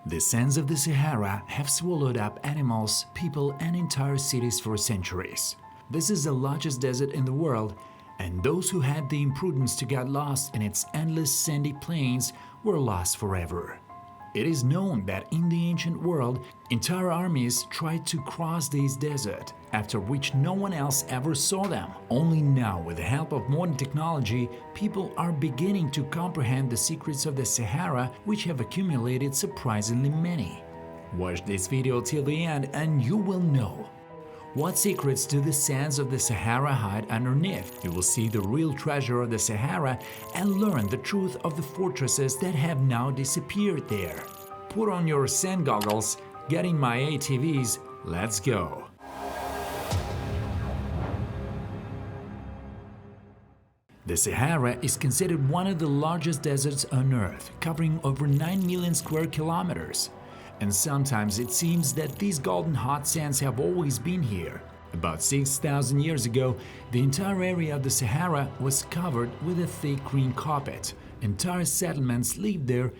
The sands of the Sahara have swallowed up animals, people, and entire cities for centuries. This is the largest desert in the world, and those who had the imprudence to get lost in its endless sandy plains were lost forever. It is known that in the ancient world, entire armies tried to cross this desert, after which no one else ever saw them. Only now, with the help of modern technology, people are beginning to comprehend the secrets of the Sahara, which have accumulated surprisingly many. Watch this video till the end and you will know. What secrets do the sands of the Sahara hide underneath? You will see the real treasure of the Sahara and learn the truth of the fortresses that have now disappeared there. Put on your sand goggles, get in my ATVs, let's go! The Sahara is considered one of the largest deserts on Earth, covering over 9 million square kilometers. And sometimes it seems that these golden hot sands have always been here. About 6,000 years ago, the entire area of the Sahara was covered with a thick green carpet. Entire settlements lived there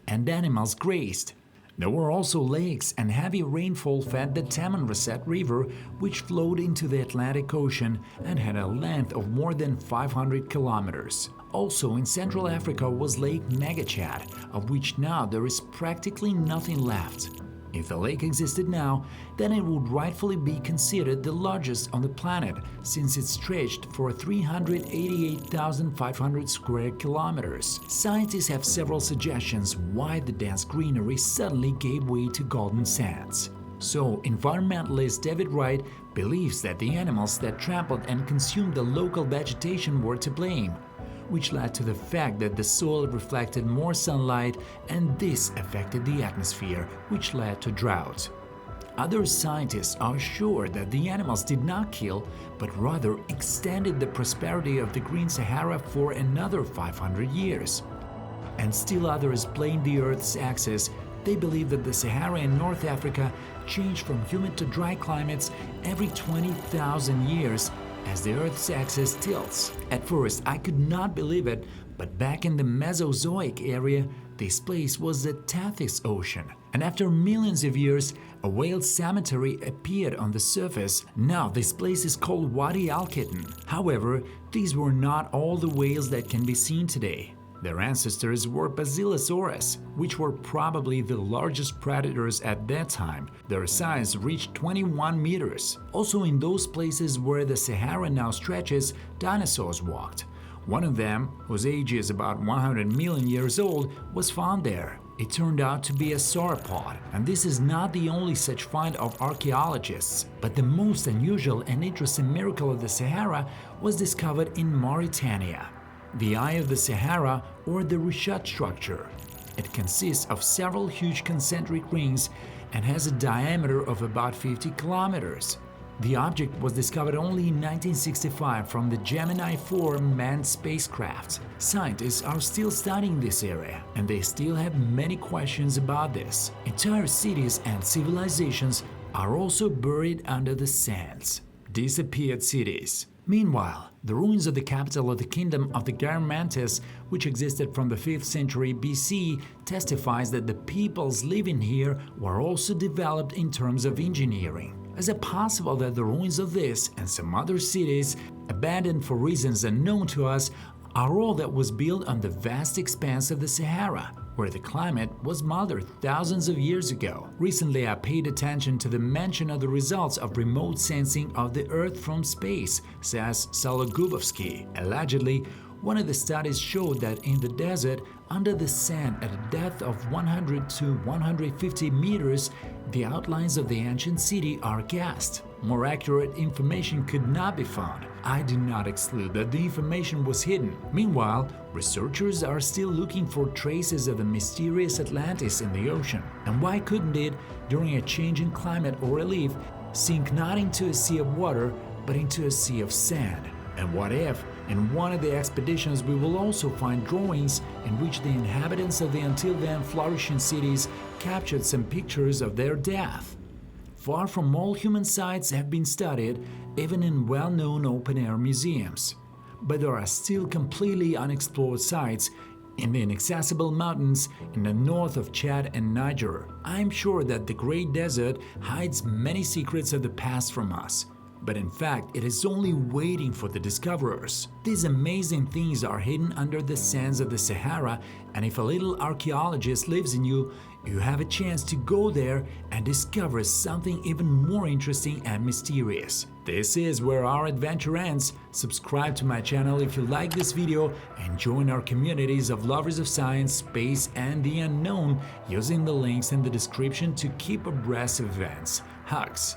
and animals grazed. There were also lakes, and heavy rainfall fed the Tamanrasset River, which flowed into the Atlantic Ocean and had a length of more than 500 kilometers. Also in Central Africa was Lake Megachat, of which now there is practically nothing left. If the lake existed now, then it would rightfully be considered the largest on the planet, since it stretched for 388,500 square kilometers. Scientists have several suggestions why the dense greenery suddenly gave way to golden sands. So, environmentalist David Wright believes that the animals that trampled and consumed the local vegetation were to blame, which led to the fact that the soil reflected more sunlight, and this affected the atmosphere, which led to drought. Other scientists are sure that the animals did not kill, but rather extended the prosperity of the Green Sahara for another 500 years. And still others blame the Earth's axis. They believe that the Sahara in North Africa changed from humid to dry climates every 20,000 years as the Earth's axis tilts. At first, I could not believe it, but back in the Mesozoic area, this place was the Tethys Ocean. And after millions of years, a whale cemetery appeared on the surface. Now this place is called Wadi Al-Kitten. However, these were not all the whales that can be seen today. Their ancestors were Basilosaurus, which were probably the largest predators at that time. Their size reached 21 meters. Also in those places where the Sahara now stretches, dinosaurs walked. One of them, whose age is about 100 million years old, was found there. It turned out to be a sauropod, and this is not the only such find of archaeologists. But the most unusual and interesting miracle of the Sahara was discovered in Mauritania. The Eye of the Sahara, or the Richat structure. It consists of several huge concentric rings and has a diameter of about 50 kilometers. The object was discovered only in 1965 from the Gemini 4 manned spacecraft. Scientists are still studying this area, and they still have many questions about this. Entire cities and civilizations are also buried under the sands. Disappeared cities. Meanwhile, the ruins of the capital of the Kingdom of the Garamantes, which existed from the 5th century BC, testifies that the peoples living here were also developed in terms of engineering. Is it possible that the ruins of this and some other cities, abandoned for reasons unknown to us, are all that was built on the vast expanse of the Sahara, where the climate was milder thousands of years ago? Recently, I paid attention to the mention of the results of remote sensing of the Earth from space, says Sologubovsky. Allegedly, one of the studies showed that in the desert, under the sand at a depth of 100 to 150 meters, the outlines of the ancient city are cast. More accurate information could not be found. I do not exclude that the information was hidden. Meanwhile, researchers are still looking for traces of the mysterious Atlantis in the ocean. And why couldn't it, during a change in climate or relief, sink not into a sea of water, but into a sea of sand? And what if, in one of the expeditions, we will also find drawings in which the inhabitants of the until then flourishing cities captured some pictures of their death? Far from all human sites have been studied, even in well-known open-air museums. But there are still completely unexplored sites in the inaccessible mountains in the north of Chad and Niger. I'm sure that the Great Desert hides many secrets of the past from us. But in fact, it is only waiting for the discoverers. These amazing things are hidden under the sands of the Sahara, and if a little archaeologist lives in you, you have a chance to go there and discover something even more interesting and mysterious. This is where our adventure ends. Subscribe to my channel if you like this video and join our communities of lovers of science, space, and the unknown using the links in the description to keep abreast of events. Hugs!